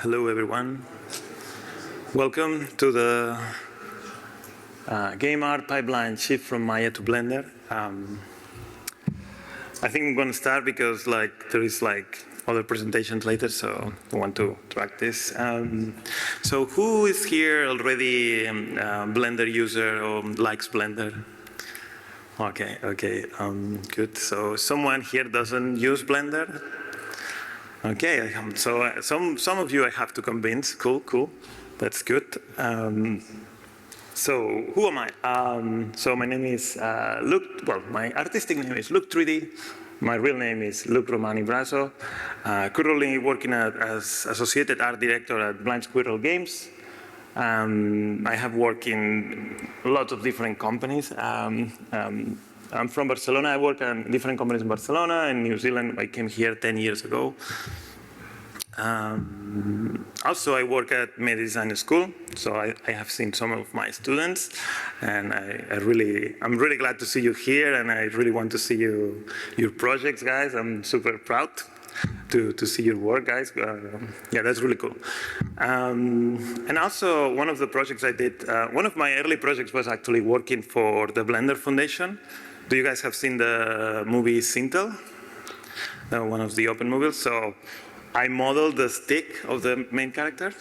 Hello, everyone. Welcome to the game art pipeline shift from Maya to Blender. I think I'm going to start because there is other presentations later, so I want to track this. So who is here already Blender user or likes Blender? Okay, good. So someone here doesn't use Blender? Okay, so some of you I have to convince. Cool. That's good. So who am I? So my name is Lluc. Well, my artistic name is Lluc 3D. My real name is Lluc Romani Brasso. Currently working as associated art director at Blind Squirrel Games. I have worked in lots of different companies. I'm from Barcelona. I work at different companies in Barcelona and New Zealand. I came here 10 years ago. Also, I work at Media Design School, so I have seen some of my students, and I'm really glad to see you here, and I really want to see your projects, guys. I'm super proud to see your work, guys. Yeah, that's really cool. And also, one of the projects I did, one of my early projects was actually working for the Blender Foundation. Do you guys have seen the movie Sintel? One of the open movies. So I modeled the stick of the main character.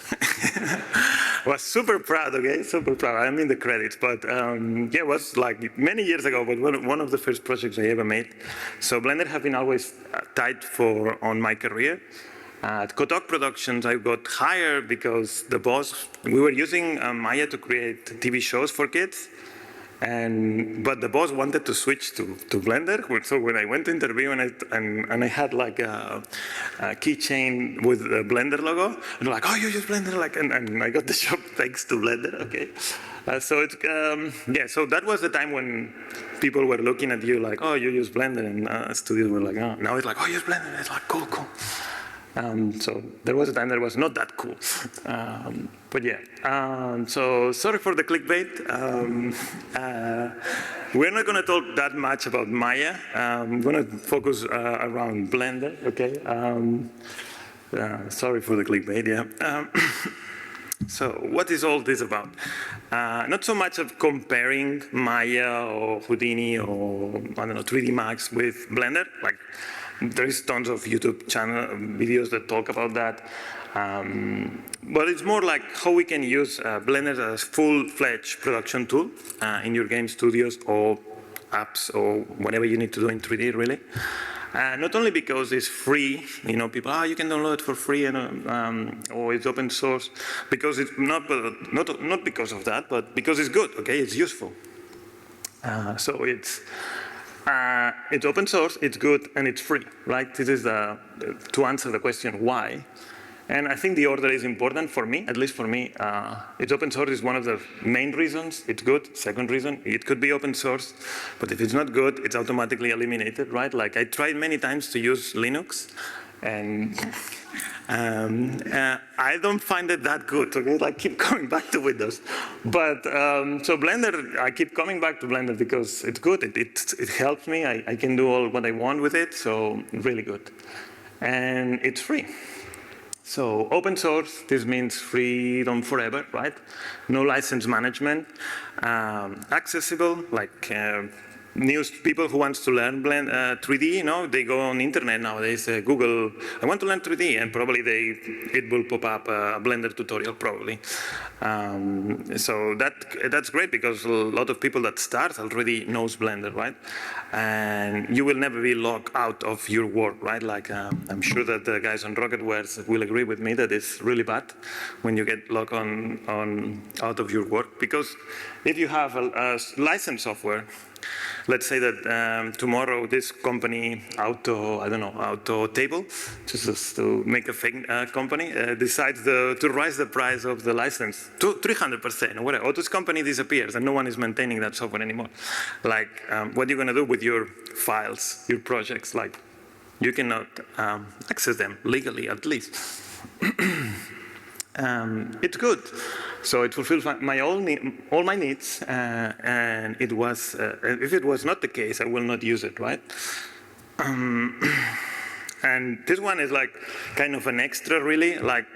Was super proud, okay? Super proud. I'm in the credits, but yeah, it was like many years ago, but one of the first projects I ever made. So Blender have been always tight on my career. At Kotok Productions, I got hired because we were using Maya to create TV shows for kids. But the boss wanted to switch to Blender. So when I went to interview and I had like a keychain with the Blender logo, and like, oh, you use Blender, and I got the job thanks to Blender. Okay, so it's yeah. So that was the time when people were looking at you like, oh, you use Blender, and studios were like, oh. Now it's like, oh, you use Blender. It's like cool. So there was a time that was not that cool. But yeah, so sorry for the clickbait. We're not going to talk that much about Maya. I'm going to focus around Blender, okay? Sorry for the clickbait, yeah. So what is all this about? Not so much of comparing Maya or Houdini or, I don't know, 3D Max with Blender. Like, there is tons of YouTube channel videos that talk about that. But it's more like how we can use Blender as a full-fledged production tool in your game studios or apps or whatever you need to do in 3D, really. Not only because it's free, you know, people, you can download it for free, and or it's open source, because it's not because of that, but because it's good, okay, it's useful. So it's open source, it's good, and it's free, right? This is to answer the question why. And I think the order is important for me, at least for me. It's open source is one of the main reasons. It's good. Second reason, it could be open source, but if it's not good, it's automatically eliminated, right? Like I tried many times to use Linux, and I don't find it that good, okay? Like keep coming back to Windows. But so Blender, I keep coming back to Blender because it's good. It helps me. I can do all what I want with it, so really good. And it's free. So open source, this means freedom forever, right? No license management, accessible, like new people who wants to learn 3D, you know, they go on the internet nowadays, Google, I want to learn 3D, and probably it will pop up a Blender tutorial, probably. So that's great because a lot of people that start already knows Blender, right? And you will never be locked out of your work, right? Like I'm sure that the guys on Rocketware will agree with me that it's really bad when you get locked out of your work, because if you have a licensed software, let's say that tomorrow this company, Auto Table, just to make a fake company, decides to raise the price of the license to 300% or whatever, or this company disappears and no one is maintaining that software anymore. Like, what are you going to do with your files, your projects? Like, you cannot access them legally, at least. It's good. So it fulfills all my needs, and it was, if it was not the case, I will not use it, right? And this one is like kind of an extra, really. Like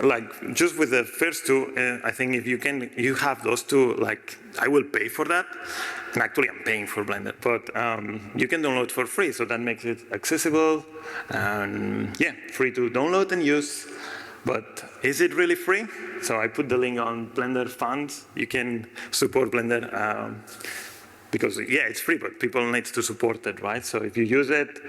like just with the first two, I think if you have those two, like I will pay for that. And actually I'm paying for Blender, but you can download for free. So that makes it accessible and yeah, free to download and use. But is it really free? So I put the link on Blender funds. You can support Blender because yeah, it's free, but people need to support it, right? So if you use it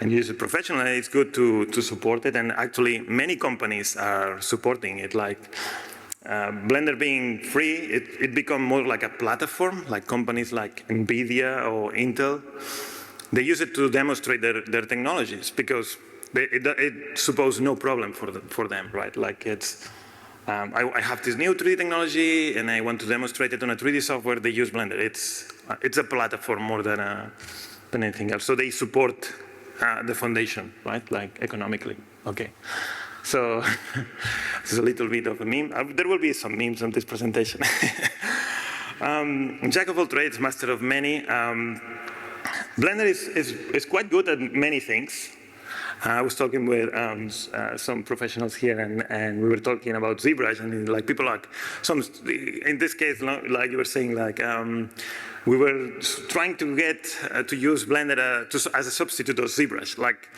and use it professionally, it's good to support it. And actually many companies are supporting it. Like Blender being free, it become more like a platform, like companies like NVIDIA or Intel. They use it to demonstrate their technologies because it supposes no problem for them, right? Like it's, I have this new 3D technology and I want to demonstrate it on a 3D software, they use Blender. It's a platform more than anything else. So they support the foundation, right? Like economically, okay. So this is a little bit of a meme. There will be some memes on this presentation. Jack of all trades, master of many. Blender is quite good at many things. I was talking with some professionals here, and we were talking about ZBrush, and like people like in this case, like you were saying, like we were trying to get to use Blender as a substitute of ZBrush. Like,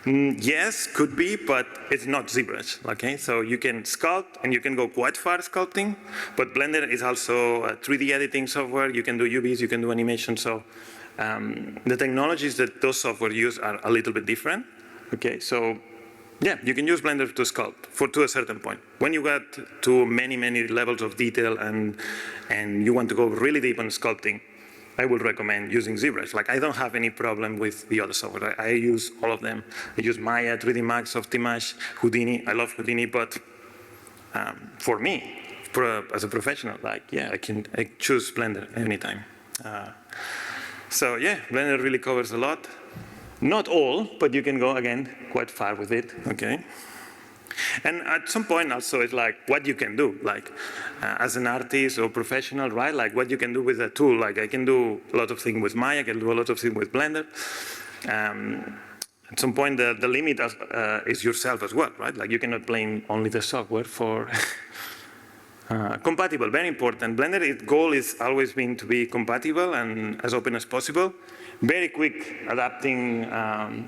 yes, could be, but it's not ZBrush. Okay, so you can sculpt and you can go quite far sculpting, but Blender is also a 3D editing software. You can do UVs, you can do animation. So the technologies that those software use are a little bit different. Okay, so yeah, you can use Blender to sculpt to a certain point. When you get to many levels of detail and you want to go really deep on sculpting, I would recommend using ZBrush. Like I don't have any problem with the other software. I use all of them. I use Maya, 3D Max, Optimash, Houdini. I love Houdini, but for me, as a professional, like yeah, I choose Blender anytime. So yeah, Blender really covers a lot. Not all, but you can go, again, quite far with it, okay? And at some point also, it's like what you can do, like as an artist or professional, right? Like what you can do with a tool. Like I can do a lot of things with Maya, I can do a lot of things with Blender. At some point, the limit is yourself as well, right? Like you cannot blame only the software for compatible, very important. Blender, its goal is always been to be compatible and as open as possible. Very quick adapting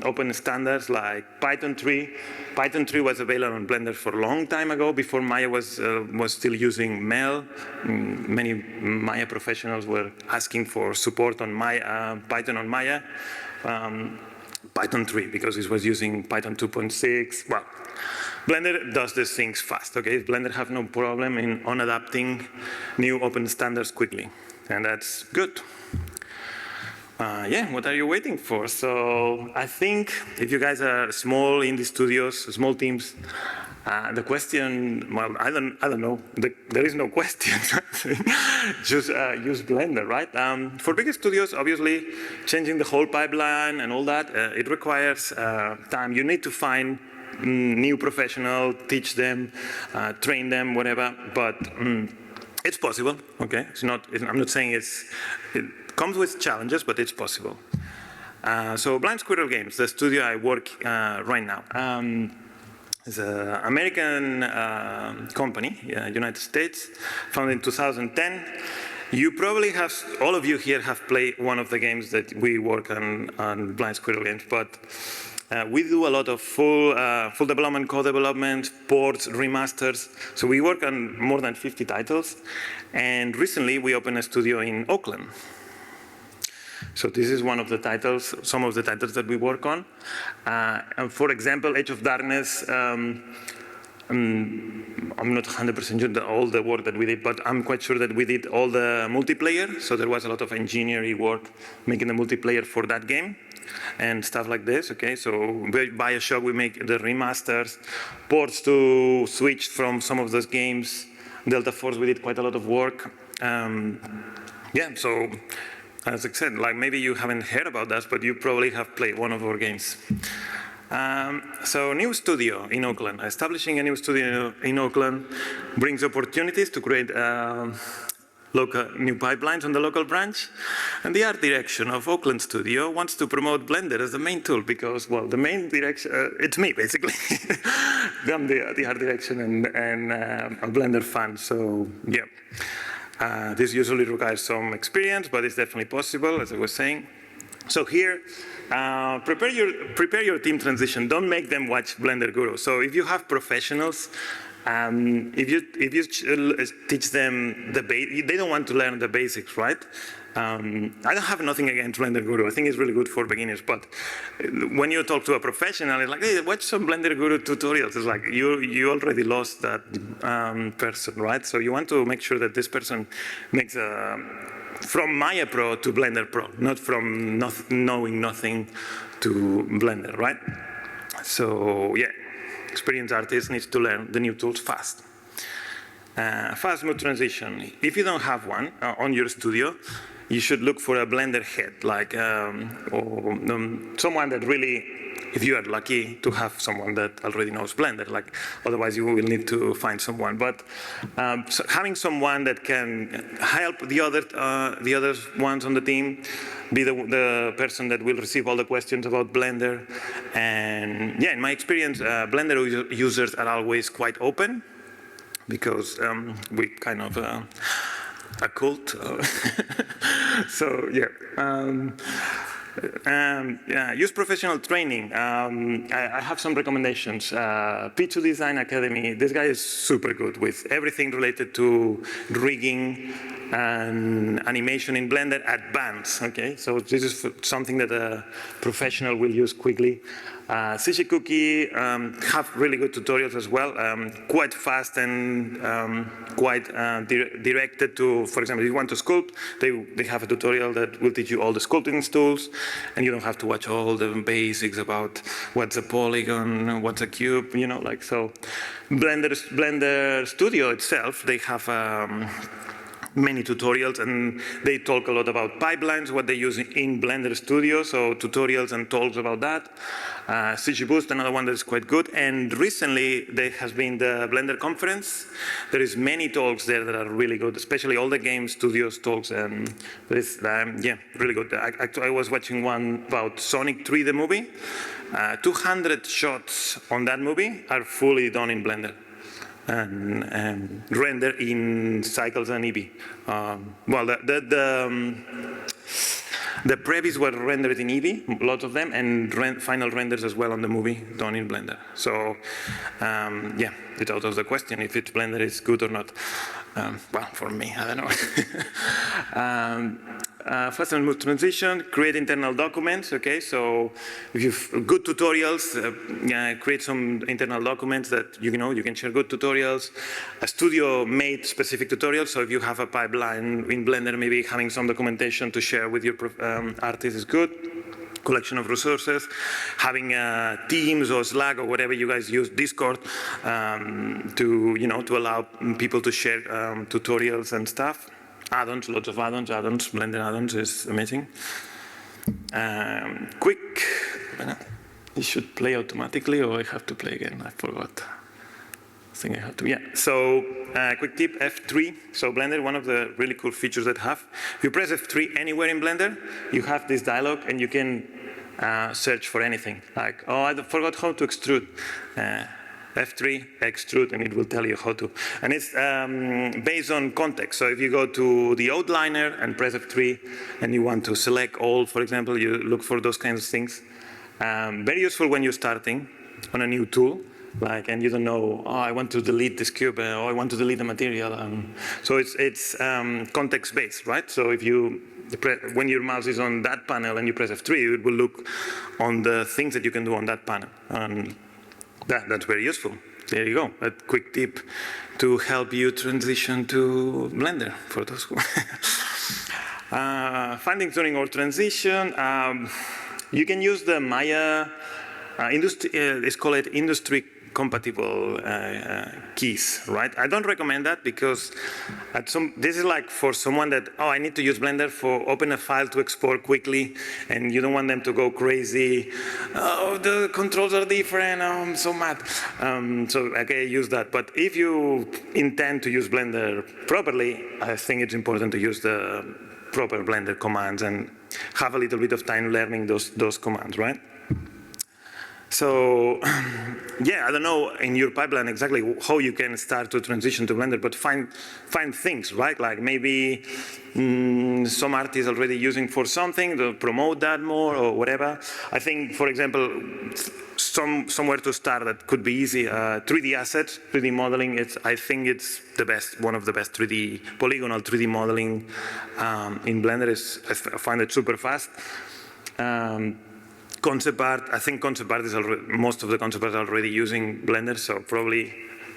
open standards like Python 3. Python 3 was available on Blender for a long time ago, before Maya was still using Mel. Many Maya professionals were asking for support on Python on Maya. Python 3, because it was using Python 2.6. Well, Blender does these things fast, okay? Blender have no problem on adapting new open standards quickly, and that's good. Yeah, what are you waiting for? So I think if you guys are small indie studios, small teams, the question, well, I don't know. There is no question. Just use Blender, right? For bigger studios, obviously, changing the whole pipeline and all that, it requires time. You need to find new professional, teach them, train them, whatever. But it's possible. Okay, I'm not saying it comes with challenges, but it's possible. So Blind Squirrel Games, the studio I work right now, is an American company, United States, founded in 2010. You probably have, all of you here have played one of the games that we work on Blind Squirrel Games, but we do a lot of full development, co-development, ports, remasters. So we work on more than 50 titles. And recently we opened a studio in Oakland. So this is one of the titles, some of the titles that we work on. For example, Age of Darkness, I'm not 100% sure all the work that we did, but I'm quite sure that we did all the multiplayer. So there was a lot of engineering work making the multiplayer for that game and stuff like this, okay? So BioShock, we make the remasters, ports to Switch from some of those games. Delta Force, we did quite a lot of work. Yeah, so as I said, like maybe you haven't heard about us, but you probably have played one of our games. So new studio in Oakland. Establishing a new studio in Oakland brings opportunities to create new pipelines on the local branch. And the art direction of Oakland Studio wants to promote Blender as the main tool because, well, the main direction, it's me, basically. I'm the art direction and a Blender fan, so yeah. This usually requires some experience, but it's definitely possible, as I was saying. So here, prepare your team transition. Don't make them watch Blender Guru. So if you have professionals, if you teach them they don't want to learn the basics, right? I don't have nothing against Blender Guru. I think it's really good for beginners. But when you talk to a professional, it's like, hey, watch some Blender Guru tutorials. It's like you already lost that person, right? So you want to make sure that this person makes from Maya Pro to Blender Pro, not from knowing nothing to Blender, right? So yeah, experienced artists need to learn the new tools fast. Fast smooth transition. If you don't have one on your studio, you should look for a Blender head, like someone that really, if you are lucky to have someone that already knows Blender, like otherwise you will need to find someone. But so having someone that can help the other ones on the team, be the person that will receive all the questions about Blender. And yeah, in my experience, Blender users are always quite open because we kind of a cult. So yeah. Yeah, use professional training. I have some recommendations. P2 Design Academy, this guy is super good with everything related to rigging and animation in Blender advanced, okay? So this is something that a professional will use quickly. CG Cookie have really good tutorials as well, quite fast and quite directed to, for example, if you want to sculpt, they have a tutorial that will teach you all the sculpting tools, and you don't have to watch all the basics about what's a polygon, what's a cube, you know, like so. Blender Studio itself, they have many tutorials, and they talk a lot about pipelines, what they use in Blender Studio, so tutorials and talks about that. CG Boost, another one that is quite good. And recently, there has been the Blender conference. There is many talks there that are really good, especially all the game studios talks. And it's, yeah, really good. I was watching one about Sonic 3, the movie. 200 shots on that movie are fully done in Blender and render in cycles and Eevee. Well, the previs were rendered in Eevee, lots of them, and final renders as well on the movie done in Blender. So, yeah, it's out of the question if it's Blender is good or not. Well, for me, I don't know. Fast and smooth transition, create internal documents, okay? So if you've good tutorials, create some internal documents that you know you can share good tutorials. A studio made specific tutorials, so if you have a pipeline in Blender, maybe having some documentation to share with your artist is good. Collection of resources, having Teams or Slack or whatever you guys use, Discord, to allow people to share tutorials and stuff. Add-ons, lots of add-ons, Blender add-ons is amazing. Quick, it should play automatically, or I have to play again, I forgot. I think I have to, yeah. So, quick tip, F3. So Blender, one of the really cool features that have, if you press F3 anywhere in Blender, you have this dialog and you can search for anything. Like, oh, I forgot how to extrude. F3, extrude, and it will tell you how to. And it's based on context. So if you go to the outliner and press F3, and you want to select all, for example, you look for those kinds of things. Very useful when you're starting on a new tool, like, and you don't know, oh, I want to delete this cube, or I want to delete the material. So it's context-based, right? So if you when your mouse is on that panel and you press F3, it will look on the things that you can do on that panel. That's very useful. There you go. A quick tip to help you transition to Blender for those who. Finding, tuning, or transition. You can use the Maya. It's called industry compatible keys, right? I don't recommend that because this is like for someone that, oh, I need to use Blender for open a file to export quickly, and you don't want them to go crazy. Oh, the controls are different. Oh, I'm so mad. So okay, use that. But if you intend to use Blender properly, I think it's important to use the proper Blender commands and have a little bit of time learning those commands, right? So, yeah, I don't know in your pipeline exactly how you can start to transition to Blender, but find things, right? Like maybe some art is already using for something to promote that more or whatever. I think, for example, somewhere to start that could be easy. 3D assets, 3D modeling. I think it's the best, one of the best polygonal 3D modeling in Blender. I find it super fast. Concept art, I think concept art is already, most of the concept art are already using Blender, so probably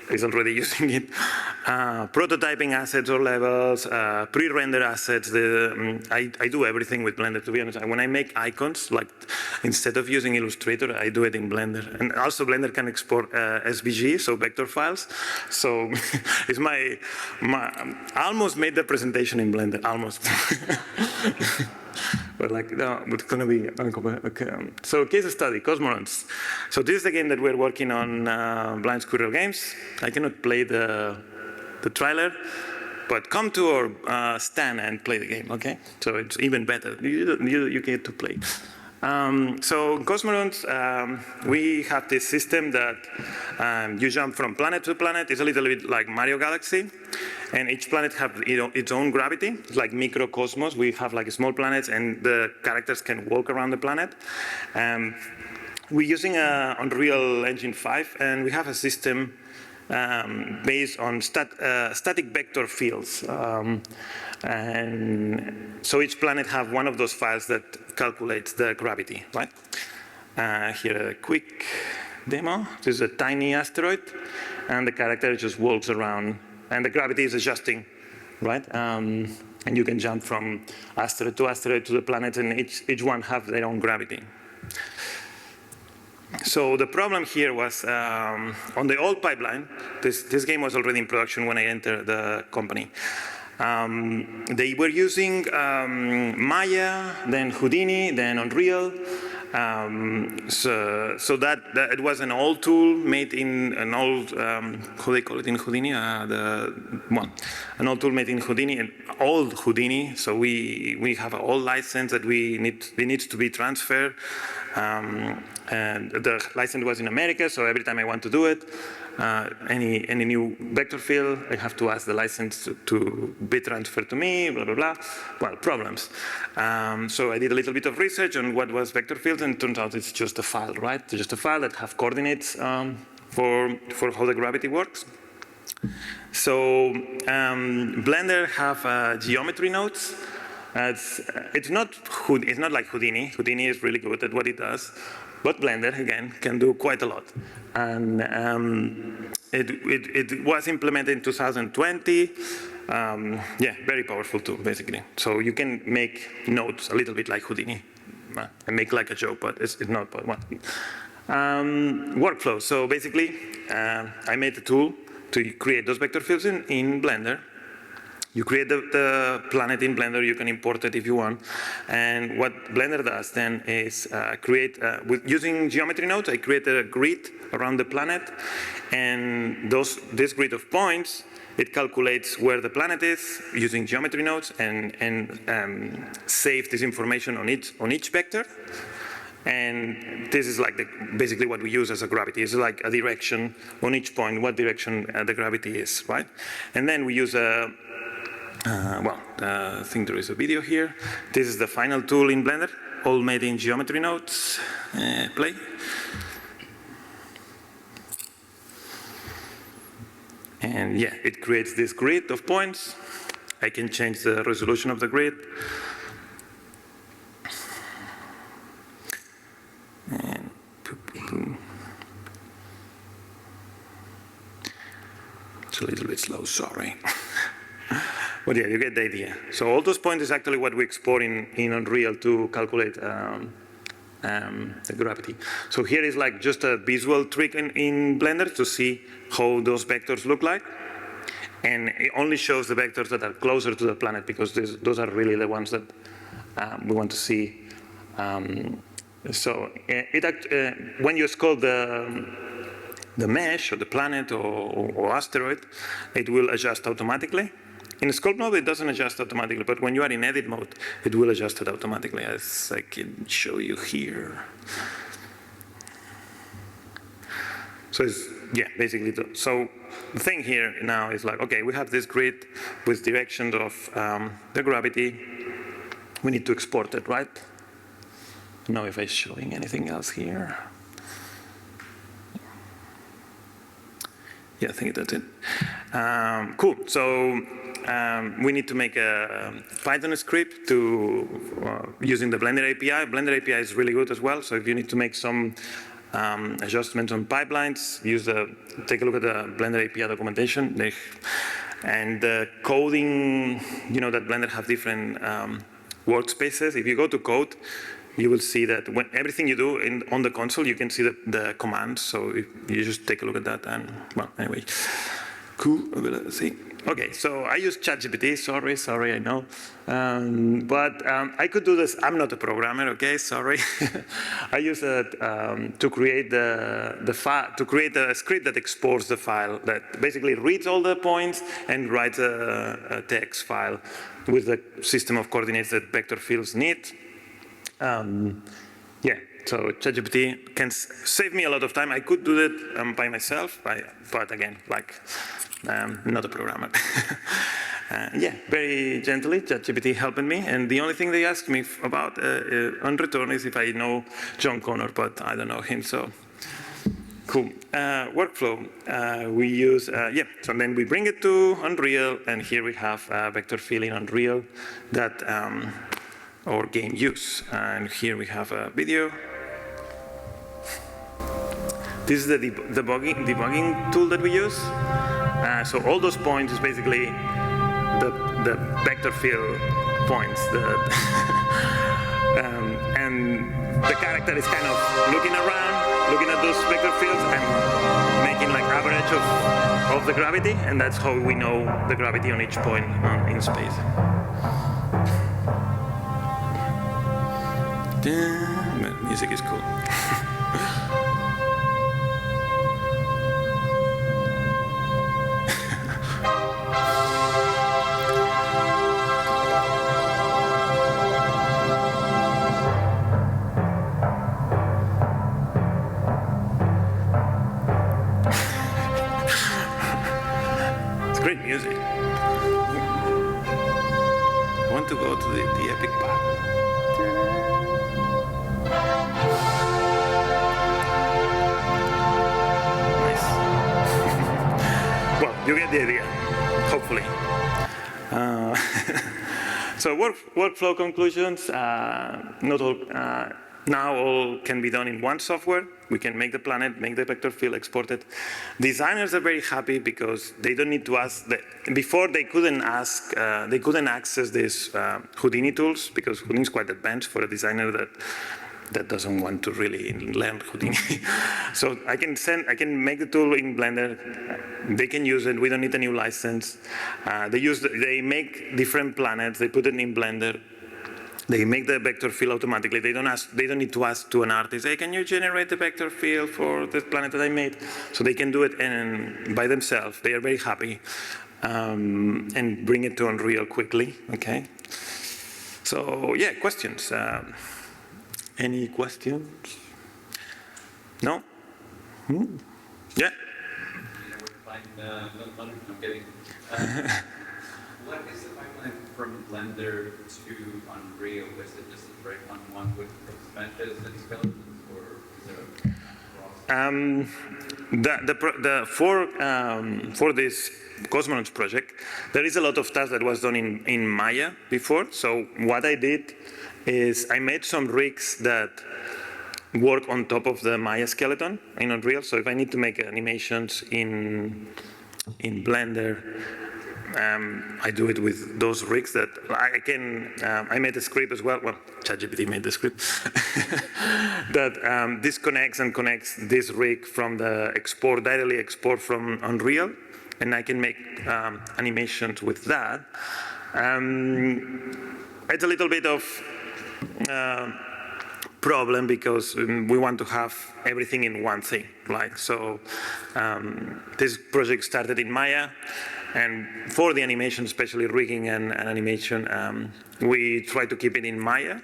is already using it. Prototyping assets or levels, pre-render assets. I do everything with Blender, to be honest. When I make icons, like instead of using Illustrator, I do it in Blender. And also Blender can export SVG, so vector files. So it's I almost made the presentation in Blender, almost. But like, no, it's going to be, okay. So case study, Cosmorons. So this is the game that we're working on, Blind Squirrel Games. I cannot play the trailer, but come to our stand and play the game, okay? So it's even better. You get to play. So Cosmorons, we have this system that you jump from planet to planet. It's a little bit like Mario Galaxy. And each planet has its own gravity. It's like microcosmos. We have like small planets, and the characters can walk around the planet. We're using Unreal Engine 5, and we have a system based on static vector fields. And so each planet has one of those files that calculates the gravity, right? Here a quick demo. This is a tiny asteroid, and the character just walks around, and the gravity is adjusting, right? And you can jump from asteroid to the planet, and each one have their own gravity. So the problem here was on the old pipeline. This game was already in production when I entered the company. They were using Maya, then Houdini, then Unreal. So that it was an old tool made in an old, how they call it in Houdini? An old tool made in Houdini, an old Houdini. So we have an old license that it needs to be transferred. And the license was in America, so every time I want to do it, any new vector field, I have to ask the license to be transferred to me, blah, blah, blah. Well, problems. So I did a little bit of research on what was vector fields, and it turns out it's just a file, right? It's just a file that have coordinates for how the gravity works. So Blender have geometry nodes. It's not like Houdini. Houdini is really good at what it does. But Blender, again, can do quite a lot. And it was implemented in 2020. Yeah, very powerful tool, basically. So you can make nodes a little bit like Houdini. And make like a joke, but it's not. But what? Workflow. So basically, I made a tool to create those vector fields in Blender. You create the planet in Blender, you can import it if you want. And what Blender does then is using geometry nodes, I create a grid around the planet. And this grid of points, it calculates where the planet is using geometry nodes and save this information on each vector. And this is like basically what we use as a gravity. It's like a direction on each point, what direction the gravity is, right? And then we use I think there is a video here. This is the final tool in Blender, all made in geometry nodes. Play. And yeah, it creates this grid of points. I can change the resolution of the grid. And it's a little bit slow, sorry. But yeah, you get the idea. So all those points is actually what we export in Unreal to calculate the gravity. So here is like just a visual trick in Blender to see how those vectors look like. And it only shows the vectors that are closer to the planet because those are really the ones that we want to see. So when you sculpt the mesh or the planet or asteroid, it will adjust automatically. In sculpt mode, it doesn't adjust automatically, but when you are in edit mode, it will adjust it automatically, as I can show you here. So it's, yeah, basically, so the thing here now is like, okay, we have this grid with directions of the gravity. We need to export it, right? I don't know if I'm showing anything else here. Yeah, I think that's it. Cool. So we need to make a Python script to using the Blender API. Blender API is really good as well. So if you need to make some adjustments on pipelines, take a look at the Blender API documentation. And the coding, you know that Blender have different workspaces. If you go to code, you will see that when everything you do on the console, you can see the commands. So you just take a look at that and, well, anyway. Cool, let's see. Okay, so I use ChatGPT, sorry, I know. But I could do this, I'm not a programmer, okay, sorry. I use it to create the file, to create a script that exports the file, that basically reads all the points and writes a text file with the system of coordinates that vector fields need. Yeah, so ChatGPT can save me a lot of time. I could do that by myself, but again, like, not a programmer. Yeah, very gently, ChatGPT helping me. And the only thing they asked me about on return is if I know John Connor, but I don't know him, so cool. Workflow, we use, yeah, so then we bring it to Unreal, and here we have vector fill in Unreal that our game use. And here we have a video. This is the debugging tool that we use. So all those points is basically the vector fill points. And the character is kind of looking around, looking at those vector fields and making like average of the gravity, and that's how we know the gravity on each point in space. Music is cool. It's great music. I want to go to the epic part. Well, you get the idea, hopefully. So workflow conclusions, not all, now all can be done in one software. We can make the planet, make the vector field, export it. Designers are very happy because they don't need to ask, before they couldn't access these Houdini tools because Houdini is quite advanced for a designer that doesn't want to really learn Houdini. So I can make the tool in Blender. They can use it. We don't need a new license. They make different planets. They put it in Blender. They make the vector field automatically. They don't need to ask to an artist, hey, can you generate the vector field for this planet that I made? So they can do it by themselves. They are very happy and bring it to Unreal quickly. Okay. So yeah, questions. Any questions? No? Yeah? I'm kidding. What is the pipeline from Blender to Unreal? Is it just a direct one with meshes and skeletons, or is there a for this Cosmorons project, there is a lot of stuff that was done in Maya before. So what I did is I made some rigs that work on top of the Maya skeleton in Unreal. So if I need to make animations in Blender, I do it with those rigs that I can, I made a script as well ChatGPT made the script, that disconnects and connects this rig from the directly export from Unreal, and I can make animations with that. It's a little bit of problem because we want to have everything in one thing. So this project started in Maya, and for the animation, especially rigging and animation, we try to keep it in Maya.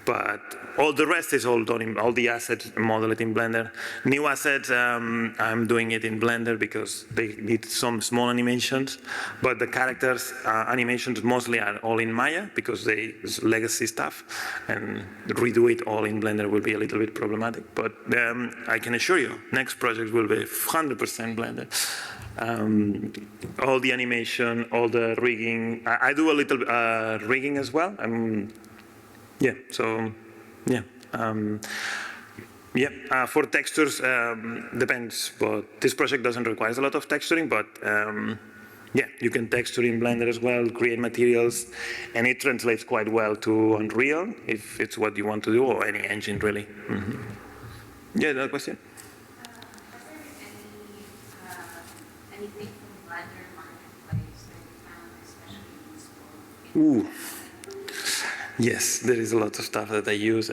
But all the rest is all done in all the assets modeled in Blender. New assets, I'm doing it in Blender because they need some small animations. But the characters animations mostly are all in Maya because it's legacy stuff, and redo it all in Blender will be a little bit problematic. But I can assure you, next project will be 100% Blender. All the animation, all the rigging. I do a little rigging as well. Yeah, so, yeah. For textures, depends, but this project doesn't require a lot of texturing, but yeah, you can texture in Blender as well, create materials, and it translates quite well to Unreal, if it's what you want to do, or any engine, really. Yeah, another question? Anything from Blender Marketplace that you found especially useful? Yes, there is a lot of stuff that I use.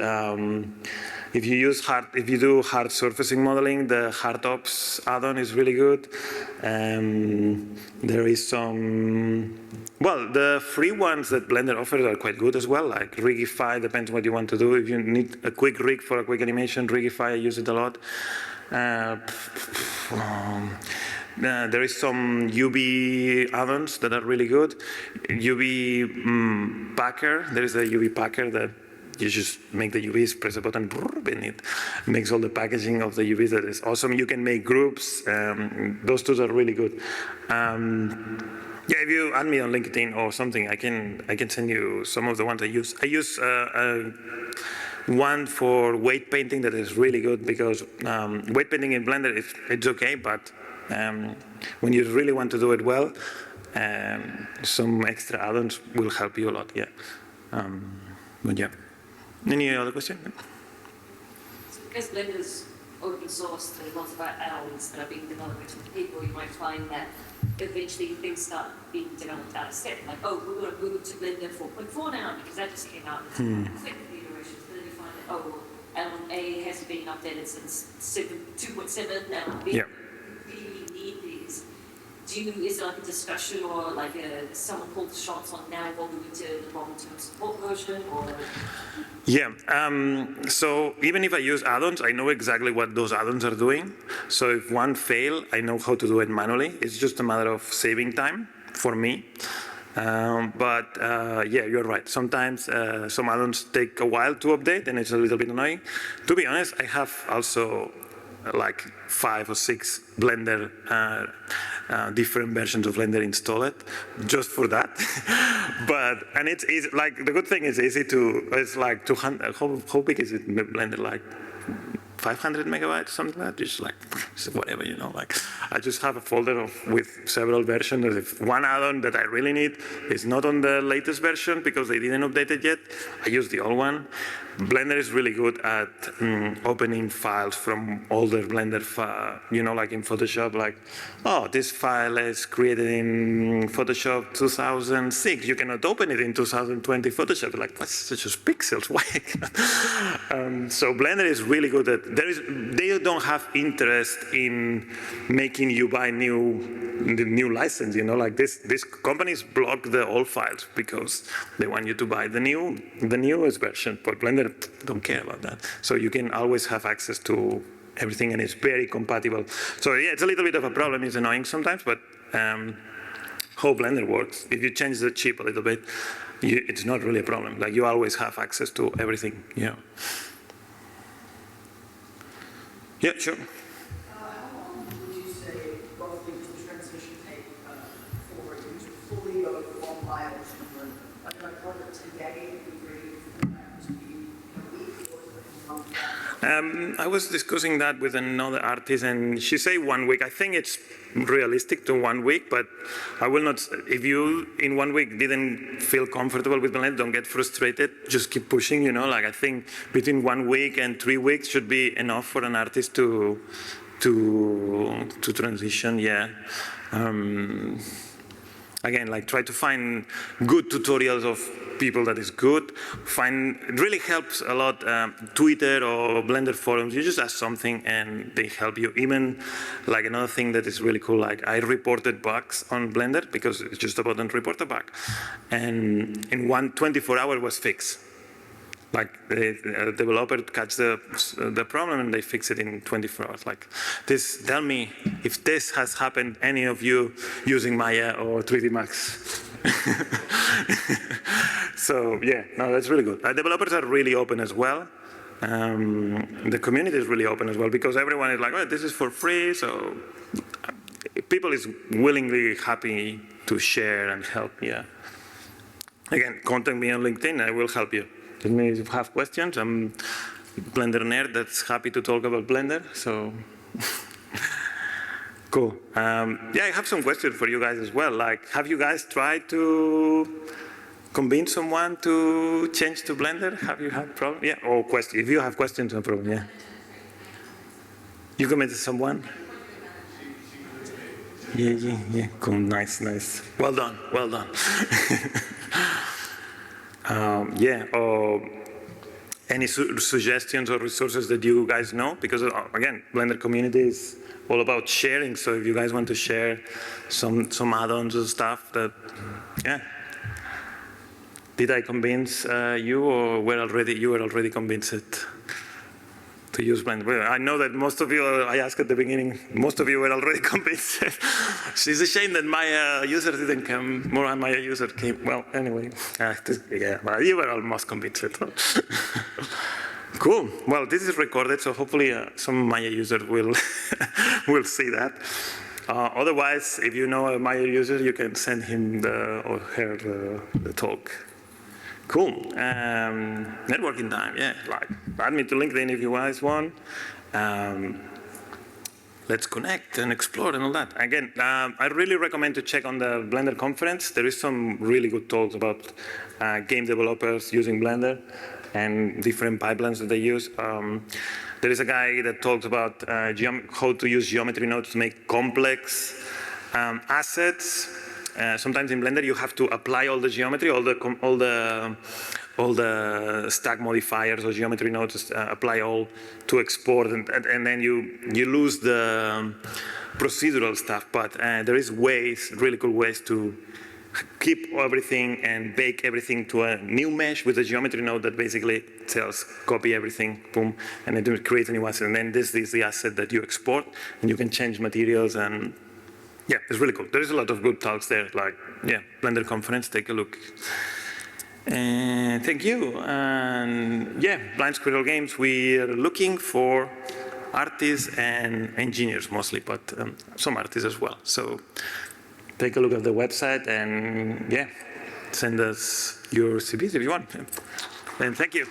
If you do hard surfacing modeling, the HardOps add-on is really good. There is some, well, the free ones that Blender offers are quite good as well, like Rigify, depends what you want to do. If you need a quick rig for a quick animation, Rigify, I use it a lot. There is some UV add-ons that are really good. UV packer, there is a UV packer that you just make the UVs, press a button, and it makes all the packaging of the UVs. That is awesome. You can make groups. Those tools are really good. Yeah, if you add me on LinkedIn or something, I can send you some of the ones I use. I use one for weight painting that is really good because weight painting in Blender it's okay, but when you really want to do it well, some extra add-ons will help you a lot. Yeah, but yeah. Any other question? So because Blender's open source, there's lots of add-ons that are being developed with people, you might find that eventually things start being developed out of step. Like, oh, we're going to move to Blender 4.4 now because that just came out. Quick iterations. But then you find that, oh, element A hasn't been updated since 2.7, element B. Yeah. Really need these. Is there like a discussion or like someone pulled the shots on now we'll move to the long-term support version or? Yeah, so even if I use add-ons, I know exactly what those add-ons are doing. So if one fail, I know how to do it manually. It's just a matter of saving time for me. Yeah, you're right. Sometimes some add-ons take a while to update and it's a little bit annoying. To be honest, I have also like 5 or 6 Blender, different versions of Blender installed just for that. And it's easy, like the good thing is easy to, it's like 200, how big is it Blender, like 500 megabytes, something like that, just like whatever, you know, like I just have a folder with several versions. If one add-on that I really need is not on the latest version because they didn't update it yet, I use the old one. Blender is really good at opening files from older Blender, you know, like in Photoshop, like, oh, this file is created in Photoshop 2006. You cannot open it in 2020 Photoshop. Like, what's just pixels? Why? So Blender is really good at, they don't have interest in making you buy the new license, you know, like these companies block the old files because they want you to buy the newest version, but Blender don't care about that. So you can always have access to everything and it's very compatible. So yeah, it's a little bit of a problem, it's annoying sometimes, but how Blender works, if you change the chip a little bit, it's not really a problem. Like you always have access to everything, yeah. Yeah, sure. How long would you say roughly does the transition take for you to fully go from files from like whether it's a decade to create to be in a week or is it a month? I was discussing that with another artist, and she said 1 week. I think it's realistic to 1 week, but I will not. If you in 1 week didn't feel comfortable with Blender, don't get frustrated. Just keep pushing. You know, like I think between 1 week and 3 weeks should be enough for an artist to transition. Yeah. Again, like try to find good tutorials of people that is good. It really helps a lot. Twitter or Blender forums, you just ask something and they help you. Even like another thing that is really cool, like I reported bugs on Blender because it's just a button report a bug. And in 24 hours was fixed. Like the developer catch the problem and they fix it in 24 hours. Like this, tell me if this has happened, any of you using Maya or 3D Max. So yeah, no, that's really good. Developers are really open as well. The community is really open as well because everyone is like, oh, this is for free. So people is willingly happy to share and help. Yeah. Again, contact me on LinkedIn. I will help you. Tell me if you have questions. I'm Blender nerd that's happy to talk about Blender. So cool. Yeah, I have some questions for you guys as well. Like, have you guys tried to convince someone to change to Blender? Have you had problems? Yeah, or questions. If you have questions, no problem. Yeah. You convinced someone? Yeah. Cool. Nice. Well done. Yeah, any suggestions or resources that you guys know? Because again, Blender community is all about sharing. So if you guys want to share some add-ons and stuff, that yeah. Did I convince you, or you were already convinced to use Blender? Well, I know that most of you, I asked at the beginning, most of you were already convinced. It's a shame that my user didn't come, more than my user came. Well, anyway, yeah, well, you were almost convinced. Cool. Well, this is recorded, so hopefully some Maya users will will see that. Otherwise, if you know a Maya user, you can send him or her the talk. Cool. Networking time, yeah. Like, add me to LinkedIn if you guys want. Let's connect and explore and all that. Again, I really recommend to check on the Blender conference. There is some really good talks about game developers using Blender and different pipelines that they use. There is a guy that talks about how to use geometry nodes to make complex assets. Sometimes in Blender you have to apply all the geometry, all the stack modifiers or geometry nodes, apply all to export, and then you lose the procedural stuff. But there is ways, really cool ways to keep everything and bake everything to a new mesh with a geometry node that basically tells copy everything, boom, and then create a new asset. And then this is the asset that you export, and you can change materials and. Yeah, it's really cool. There is a lot of good talks there, like, yeah, Blender conference, take a look. And thank you. And yeah, Blind Squirrel Games, we are looking for artists and engineers mostly, but some artists as well. So take a look at the website and yeah, send us your CVs if you want. And thank you.